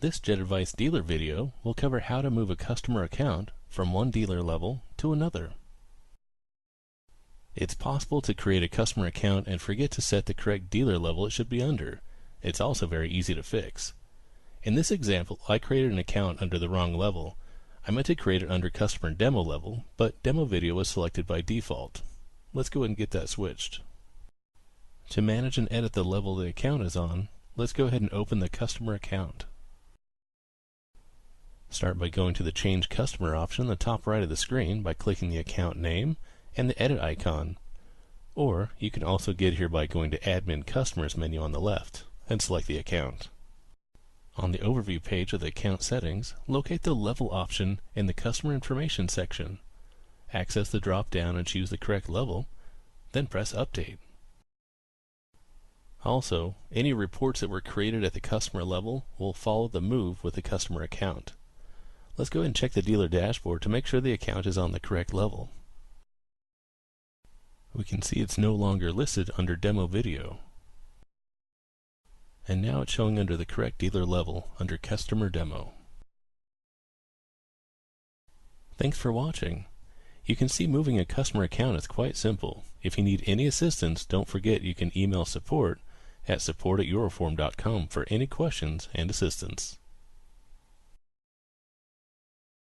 This JetAdvice dealer video will cover how to move a customer account from one dealer level to another. It's possible to create a customer account and forget to set the correct dealer level it should be under. It's also very easy to fix. In this example, I created an account under the wrong level. I meant to create it under customer demo level, but demo video was selected by default. Let's go ahead and get that switched. To manage and edit the level the account is on, let's go ahead and open the customer account. Start by going to the Change Customer option in the top right of the screen by clicking the account name and the edit icon. Or you can also get here by going to Admin Customers menu on the left and select the account. On the overview page of the account settings, locate the level option in the customer information section. Access the drop down and choose the correct level, then press Update. Also, any reports that were created at the customer level will follow the move with the customer account. Let's go ahead and check the dealer dashboard to make sure the account is on the correct level. We can see it's no longer listed under demo video. And now it's showing under the correct dealer level under customer demo. Thanks for watching. You can see moving a customer account is quite simple. If you need any assistance, don't forget you can email support@support@euroform.com for any questions and assistance.